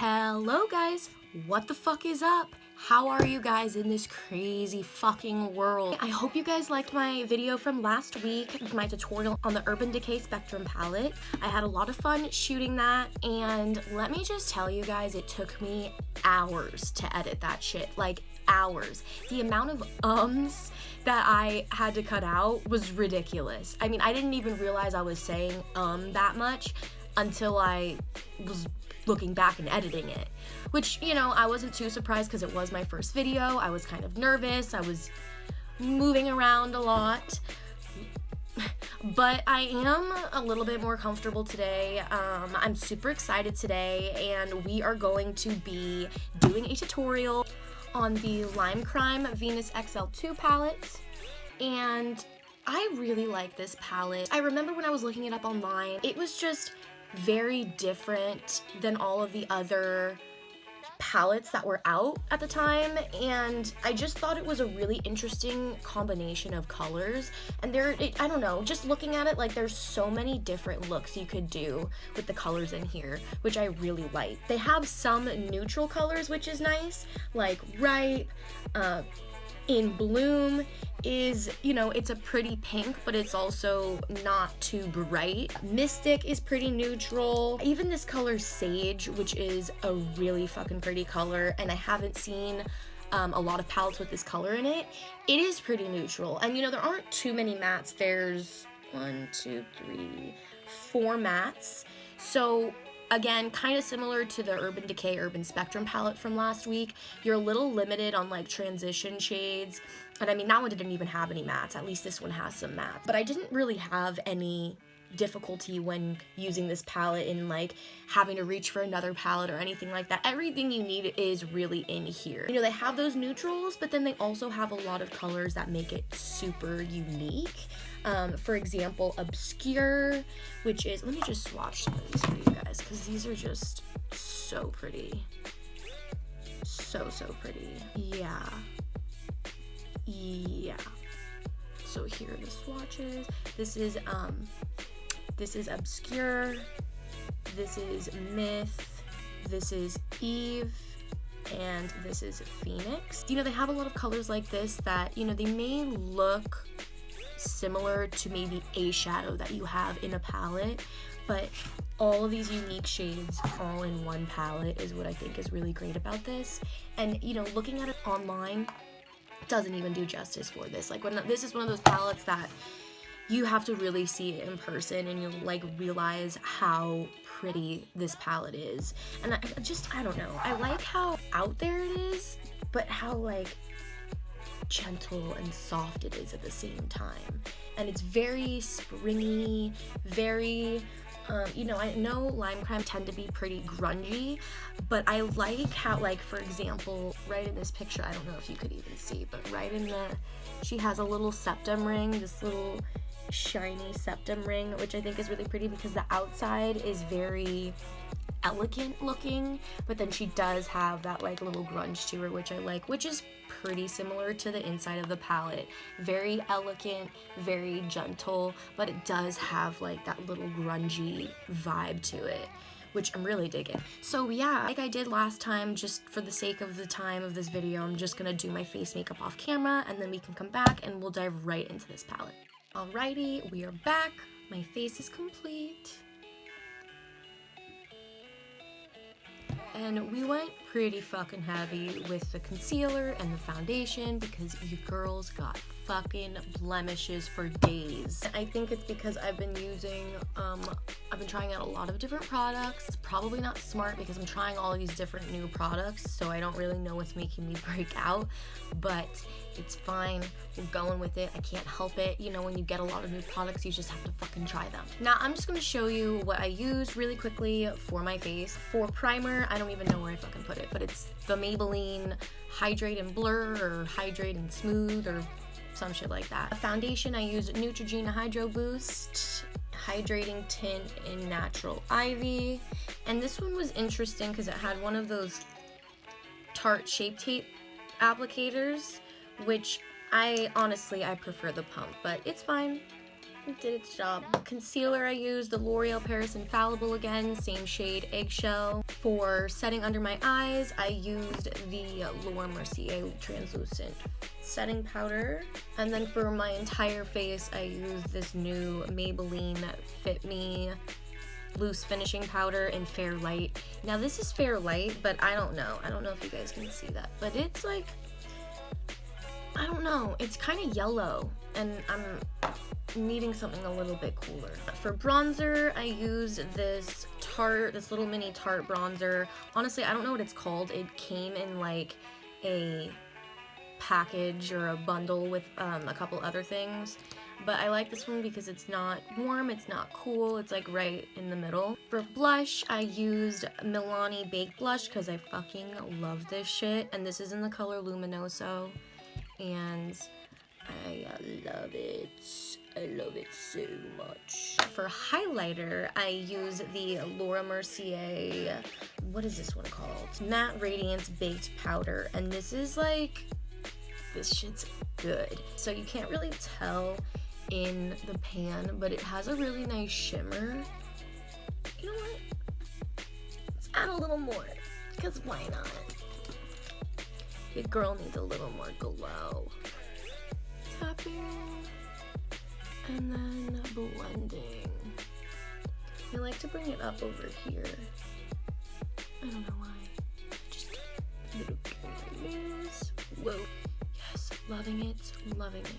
Hello guys, what the fuck is up? How are you guys in this crazy fucking world? I hope you guys liked my video from last week with my tutorial on the Urban Decay Spectrum palette. I had a lot of fun shooting that, and let me just tell you guys, it took me hours to edit that shit, like hours. The amount of ums that I had to cut out was ridiculous. I mean, I didn't even realize I was saying that much until I was looking back and editing it, which, you know, I wasn't too surprised because it was my first video. I was kind of nervous. I was moving around a lot, but I am a little bit more comfortable today. I'm super excited today, and we are going to be doing a tutorial on the Lime Crime Venus XL2 palette, and I really like this palette. I remember when I was looking it up online, it was just very different than all of the other palettes that were out at the time, and I just thought it was a really interesting combination of colors. And I don't know, just looking at it, like, there's so many different looks you could do with the colors in here, which I really like. They have some neutral colors, which is nice, like Ripe, In Bloom is, you know, it's a pretty pink, but it's also not too bright. Mystic is pretty neutral. Even this color Sage, which is a really fucking pretty color, and I haven't seen a lot of palettes with this color in it. It is pretty neutral, and you know, there aren't too many mattes. There's 1, 2, 3, 4 mattes. So again, kind of similar to the Urban Decay Urban Spectrum palette from last week, you're a little limited on like transition shades. And I mean, that one didn't even have any mattes. At least this one has some mattes. But I didn't really have any difficulty when using this palette in like having to reach for another palette or anything like that. Everything you need is really in here. You know, they have those neutrals, but then they also have a lot of colors that make it super unique. For example, Obscure, which is, let me just swatch some of these for you guys, because these are just so pretty. So pretty. Yeah. So here are the swatches. This is Obscure, this is Myth, this is Eve, and this is Phoenix. You know, they have a lot of colors like this that, you know, they may look similar to maybe eyeshadow that you have in a palette, but all of these unique shades all in one palette is what I think is really great about this. And, you know, looking at it online doesn't even do justice for this. Like, this is one of those palettes that you have to really see it in person and you'll like realize how pretty this palette is. And I don't know, I like how out there it is, but how like gentle and soft it is at the same time. And it's very springy, very you know, I know Lime Crime tend to be pretty grungy, but I like how, like, for example, right in this picture, I don't know if you could even see, but right in she has a little septum ring, this little shiny septum ring, which I think is really pretty because the outside is very elegant looking, but then she does have that like little grunge to her, which I like, which is pretty similar to the inside of the palette. Very elegant, very gentle, but it does have like that little grungy vibe to it, which I'm really digging. So yeah, like I did last time, just for the sake of the time of this video, I'm just gonna do my face makeup off camera, and then we can come back and we'll dive right into this palette. Alrighty, we are back. My face is complete. And we went pretty fucking heavy with the concealer and the foundation because you girls got fucking blemishes for days. I think it's because I've been using, I've been trying out a lot of different products. It's probably not smart because I'm trying all of these different new products, so I don't really know what's making me break out, but it's fine. We're going with it. I can't help it. You know, when you get a lot of new products, you just have to fucking try them. Now, I'm just gonna show you what I use really quickly for my face. For primer, I don't even know where I fucking put it, but it's the Maybelline Hydrate and Blur, or Hydrate and Smooth, or some shit like that. Foundation, I use Neutrogena Hydro Boost Hydrating Tint in Natural Ivy. And this one was interesting because it had one of those Tarte Shape Tape applicators, which I prefer the pump, but it's fine. It did its job. Concealer, I used the L'Oreal Paris Infallible again, same shade, Eggshell. For setting under my eyes, I used the Laura Mercier translucent setting powder. And then for my entire face, I used this new Maybelline Fit Me loose finishing powder in Fair Light. Now this is Fair Light, but I don't know if you guys can see that, but it's like, I don't know, it's kind of yellow, and I'm needing something a little bit cooler. For bronzer, I use this little mini Tarte bronzer. Honestly, I don't know what it's called. It came in like a package or a bundle with a couple other things, but I like this one because it's not warm, it's not cool, it's like right in the middle. For blush, I used Milani Baked Blush because I fucking love this shit, and this is in the color Luminoso, and I love it. I love it so much. For highlighter, I use the Laura Mercier, what is this one called? Matte Radiance Baked Powder, and this is like, this shit's good. So you can't really tell in the pan, but it has a really nice shimmer. You know what? Let's add a little more, because why not? Your girl needs a little more glow. Tapping, and then blending. I like to bring it up over here. I don't know why. Just a little bit on my nose. Whoa. Yes, loving it, loving it.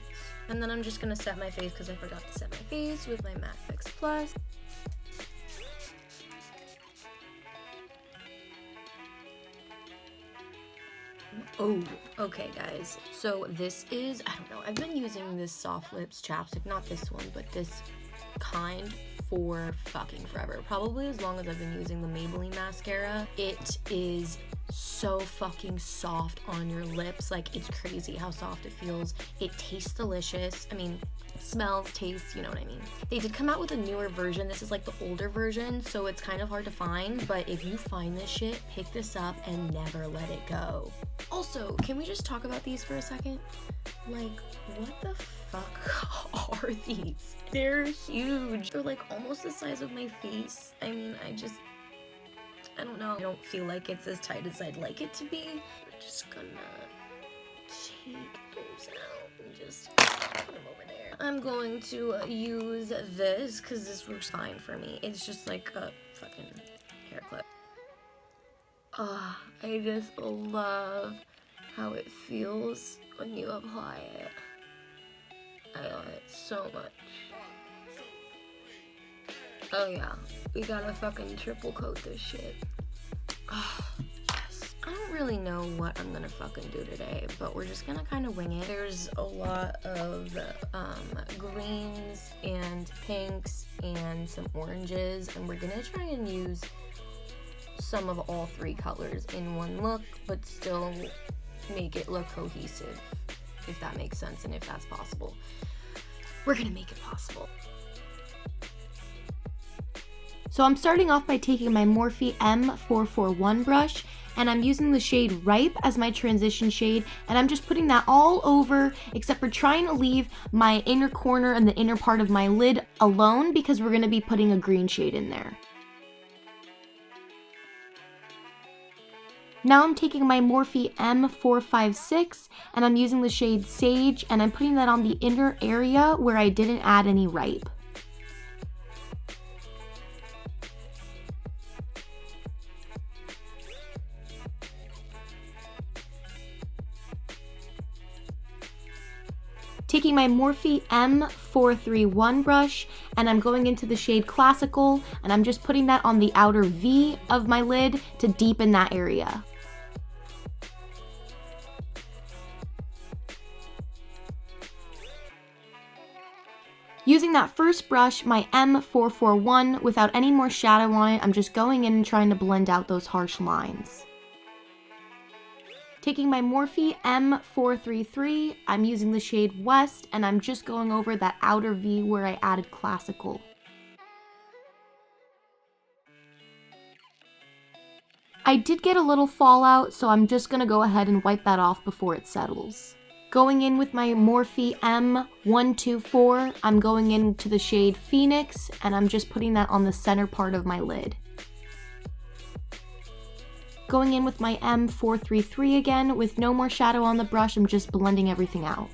And then I'm just gonna set my face because I forgot to set my face with my Matte Fix Plus. Oh, okay guys, so this is, I don't know, I've been using this Soft Lips chapstick, not this one, but this kind for fucking forever. Probably as long as I've been using the Maybelline mascara. It is so fucking soft on your lips, like it's crazy how soft it feels. It tastes delicious. I mean, smells, tastes, you know what I mean. They did come out with a newer version. This is like the older version, so it's kind of hard to find, but if you find this shit, pick this up and never let it go. Also, can we just talk about these for a second? Like, what the fuck are these? They're huge. They're like almost the size of my face. I mean, I don't know. I don't feel like it's as tight as I'd like it to be. We're just gonna take those out and just put them over there. I'm going to use this because this works fine for me. It's just like a fucking hair clip. I just love how it feels when you apply it. I love it so much. Oh yeah, we gotta fucking triple coat this shit. Yes. I don't really know what I'm gonna fucking do today, but we're just gonna kind of wing it. There's a lot of greens and pinks and some oranges, and we're gonna try and use some of all three colors in one look, but still make it look cohesive, if that makes sense and if that's possible. We're gonna make it possible. So I'm starting off by taking my Morphe M441 brush, and I'm using the shade Ripe as my transition shade, and I'm just putting that all over, except for trying to leave my inner corner and the inner part of my lid alone because we're going to be putting a green shade in there. Now I'm taking my Morphe M456, and I'm using the shade Sage, and I'm putting that on the inner area where I didn't add any Ripe. Taking my Morphe M431 brush, and I'm going into the shade Classical, and I'm just putting that on the outer V of my lid to deepen that area. Using that first brush, my M441, without any more shadow on it, I'm just going in and trying to blend out those harsh lines. Taking my Morphe M433, I'm using the shade West, and I'm just going over that outer V where I added Classical. I did get a little fallout, so I'm just going to go ahead and wipe that off before it settles. Going in with my Morphe M124, I'm going into the shade Phoenix, and I'm just putting that on the center part of my lid. Going in with my M433 again, with no more shadow on the brush, I'm just blending everything out.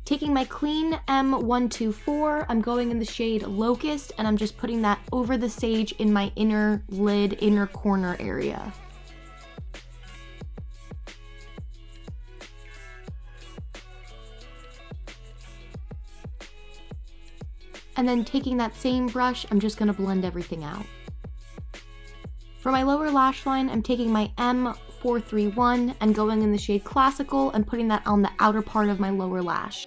Taking my clean M124, I'm going in the shade Locust, and I'm just putting that over the sage in my inner lid, inner corner area. And then taking that same brush, I'm just gonna blend everything out. For my lower lash line, I'm taking my M431 and going in the shade Classical and putting that on the outer part of my lower lash.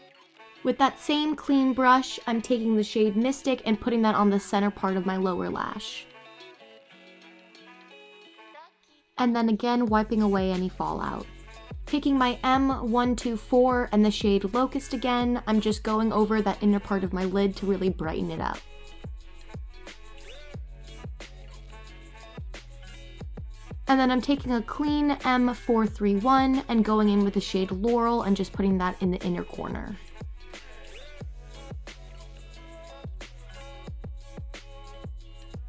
With that same clean brush, I'm taking the shade Mystic and putting that on the center part of my lower lash. And then again, wiping away any fallout. Taking my M124 and the shade Locust again, I'm just going over that inner part of my lid to really brighten it up. And then I'm taking a clean M431 and going in with the shade Laurel and just putting that in the inner corner.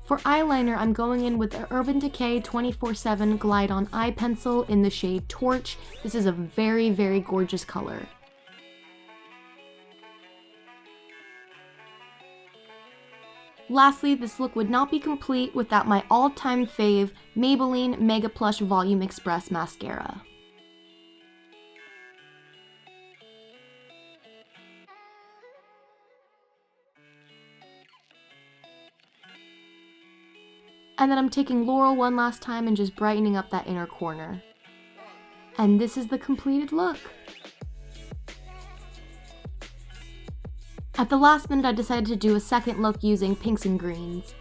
For eyeliner, I'm going in with the Urban Decay 24/7 Glide On Eye Pencil in the shade Torch. This is a very, very gorgeous color. Lastly, this look would not be complete without my all-time fave Maybelline Mega Plush Volume Express Mascara. And then I'm taking Laurel one last time and just brightening up that inner corner. And this is the completed look. At the last minute, I decided to do a second look using pinks and greens.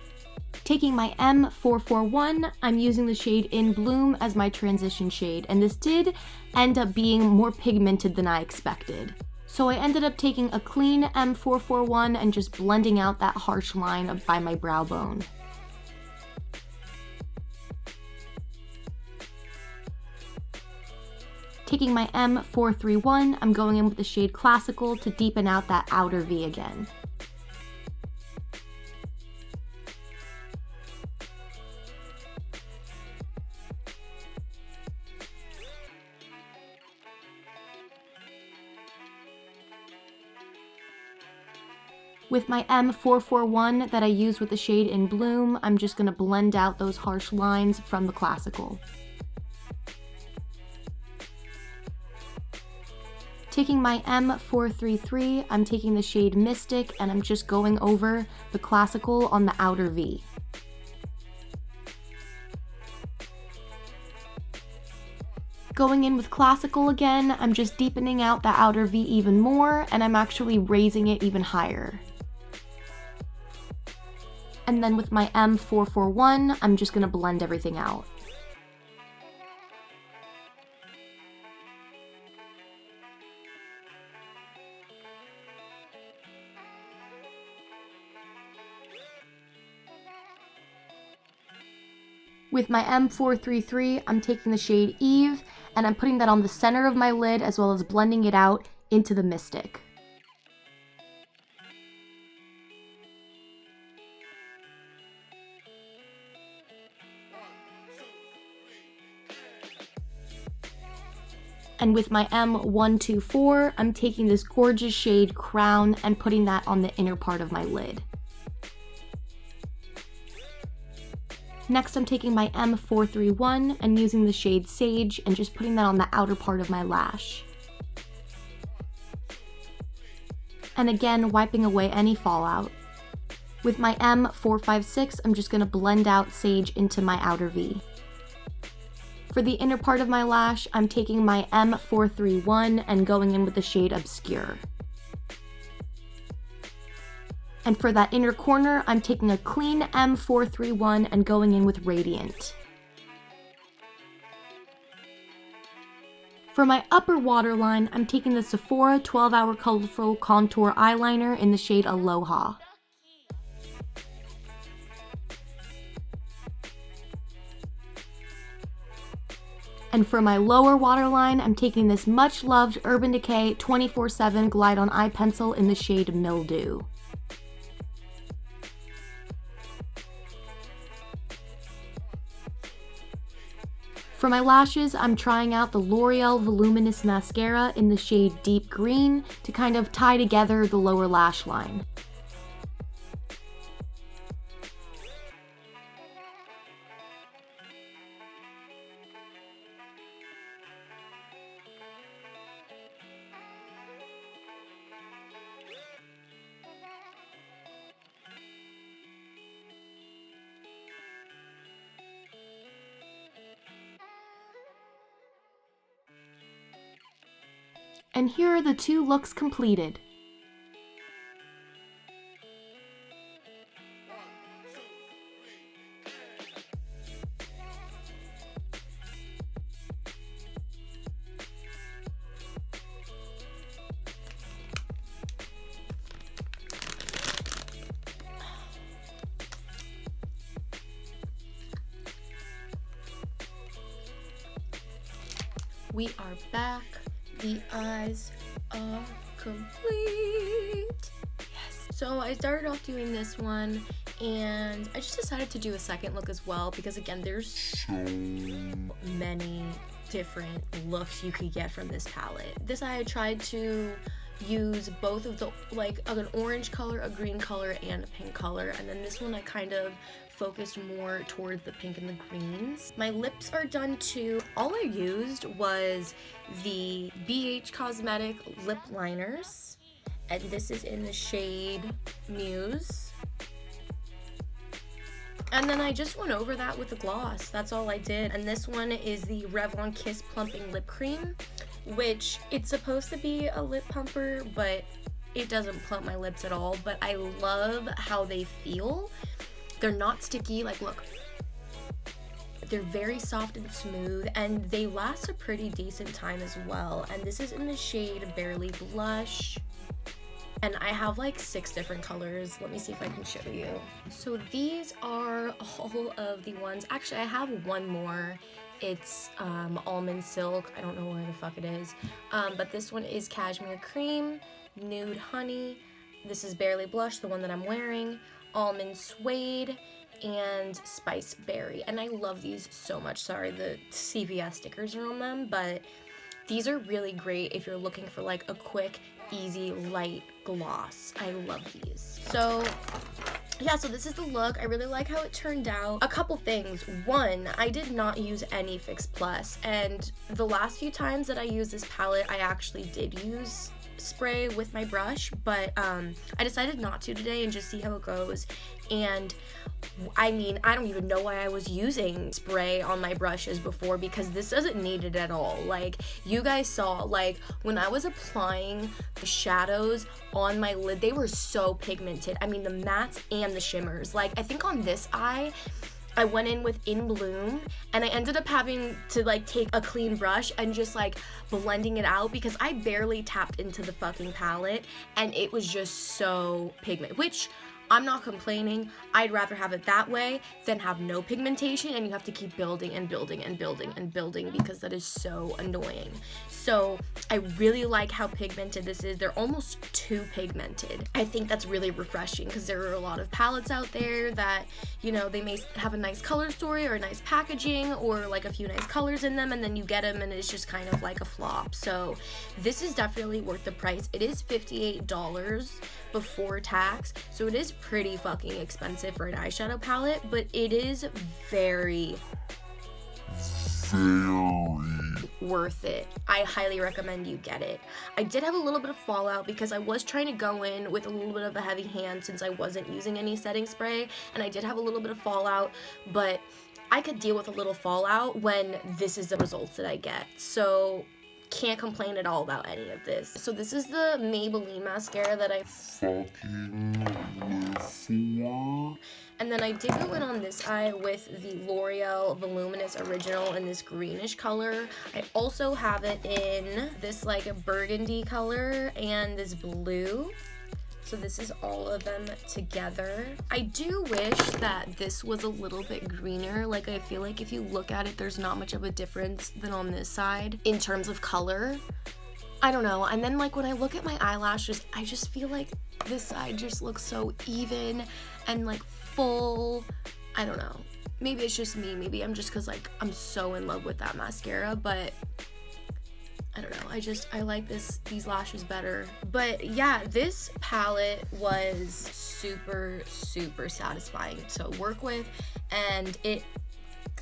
Taking my M441, I'm using the shade In Bloom as my transition shade, and this did end up being more pigmented than I expected. So I ended up taking a clean M441 and just blending out that harsh line by my brow bone. Taking my M431, I'm going in with the shade Classical to deepen out that outer V again. With my M441 that I used with the shade In Bloom, I'm just going to blend out those harsh lines from the Classical. Taking my M433, I'm taking the shade Mystic and I'm just going over the Classical on the outer V. Going in with Classical again, I'm just deepening out the outer V even more, and I'm actually raising it even higher. And then with my M441, I'm just going to blend everything out. With my M433, I'm taking the shade Eve, and I'm putting that on the center of my lid as well as blending it out into the Mystic. And with my M124, I'm taking this gorgeous shade Crown and putting that on the inner part of my lid. Next, I'm taking my M431 and using the shade Sage and just putting that on the outer part of my lash. And again, wiping away any fallout. With my M456, I'm just going to blend out Sage into my outer V. For the inner part of my lash, I'm taking my M431 and going in with the shade Obscure. And for that inner corner, I'm taking a clean M431 and going in with Radiant. For my upper waterline, I'm taking the Sephora 12-Hour Colorful Contour Eyeliner in the shade Aloha. And for my lower waterline, I'm taking this much-loved Urban Decay 24/7 Glide On Eye Pencil in the shade Mildew. For my lashes, I'm trying out the L'Oreal Voluminous Mascara in the shade Deep Green to kind of tie together the lower lash line. And here are the two looks completed. We are back. The eyes are complete. Yes. So I started off doing this one, and I just decided to do a second look as well because, again, there's so many different looks you could get from this palette. This I tried to use both of the, like, an orange color, a green color, and a pink color, and then this one I kind of focused more towards the pink and the greens. My lips are done too. All I used was the BH Cosmetic lip liners, and this is in the shade Muse. And then I just went over that with a gloss. That's all I did. And this one is the Revlon Kiss Plumping Lip Cream, which it's supposed to be a lip pumper, but it doesn't plump my lips at all. But I love how they feel. They're not sticky, like look. They're very soft and smooth, and they last a pretty decent time as well. And this is in the shade Barely Blush. And I have like 6 different colors. Let me see if I can show you. So these are all of the ones. Actually, I have one more. It's Almond Silk. I don't know where the fuck it is. But this one is Cashmere Cream, Nude Honey. This is Barely Blush, the one that I'm wearing. Almond Suede, and Spice Berry. And I love these so much. Sorry, the CVS stickers are on them, but these are really great if you're looking for like a quick, easy, light gloss. I love these. So yeah, so this is the look. I really like how it turned out. A couple things. One, I did not use any Fix Plus, and the last few times that I used this palette, I actually did use spray with my brush, but I decided not to today and just see how it goes. And I mean, I don't even know why I was using spray on my brushes before, because this doesn't need it at all. Like, you guys saw, like, when I was applying the shadows on my lid, they were so pigmented. I mean, the mattes and the shimmers. Like, I think on this eye, I went in with In Bloom, and I ended up having to like take a clean brush and just like blending it out because I barely tapped into the fucking palette, and it was just so pigmented, which I'm not complaining. I'd rather have it that way than have no pigmentation and you have to keep building and building and building and building, because that is so annoying. So I really like how pigmented this is. They're almost too pigmented. I think that's really refreshing, because there are a lot of palettes out there that, you know, they may have a nice color story or a nice packaging or like a few nice colors in them, and then you get them and it's just kind of like a flop. So this is definitely worth the price. It is $58 before tax, so it is pretty fucking expensive for an eyeshadow palette, but it is very worth it. I highly recommend you get it. I did have a little bit of fallout because I was trying to go in with a little bit of a heavy hand since I wasn't using any setting spray, and I did have a little bit of fallout, but I could deal with a little fallout when this is the results that I get. So can't complain at all about any of this. So this is the Maybelline mascara that I fucking live for. And then I did go in on this eye with the L'Oreal Voluminous Original in this greenish color. I also have it in this like a burgundy color and this blue. So this is all of them together. I do wish that this was a little bit greener. Like, I feel like if you look at it, there's not much of a difference than on this side in terms of color. I don't know. And then like when I look at my eyelashes, I just feel like this side just looks so even and like full. I don't know. Maybe it's just me. Maybe I'm just because like I'm so in love with that mascara, but I don't know. I like these lashes better. But yeah, this palette was super, super satisfying to work with, and it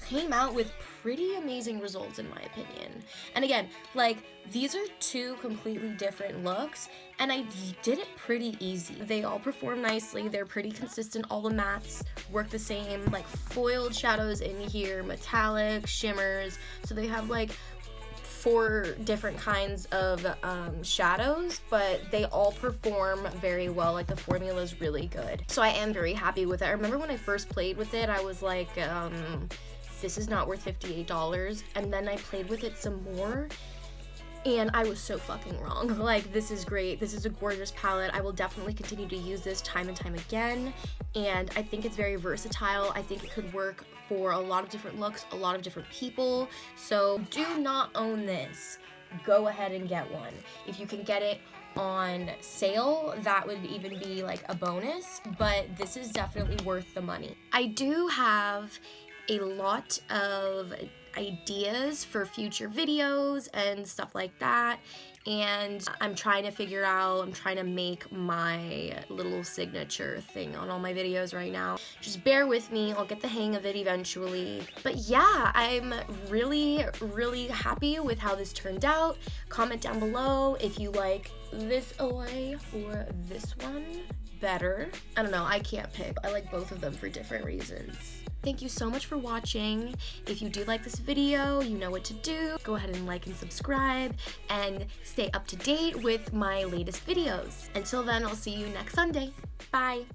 came out with pretty amazing results in my opinion. And again, like these are two completely different looks, and I did it pretty easy. They all perform nicely. They're pretty consistent. All the mattes work the same, like foiled shadows in here, metallic, shimmers. So they have like 4 different kinds of shadows, but they all perform very well. Like the formula is really good. So I am very happy with it. I remember when I first played with it, I was like, this is not worth $58. And then I played with it some more, and I was so fucking wrong. Like, this is great. This is a gorgeous palette. I will definitely continue to use this time and time again, and I think it's very versatile. I think it could work for a lot of different looks, a lot of different people. So do not own this. Go ahead and get one. If you can get it on sale, that would even be like a bonus, but this is definitely worth the money. I do have a lot of ideas for future videos and stuff like that, and I'm trying to make my little signature thing on all my videos right now. Just bear with me, I'll get the hang of it eventually. But yeah, I'm really, really happy with how this turned out. Comment down below if you like this OA or this one better. I don't know, I can't pick. I like both of them for different reasons. Thank you so much for watching. If you do like this video, you know what to do. Go ahead and like and subscribe and stay up to date with my latest videos. Until then, I'll see you next Sunday. Bye.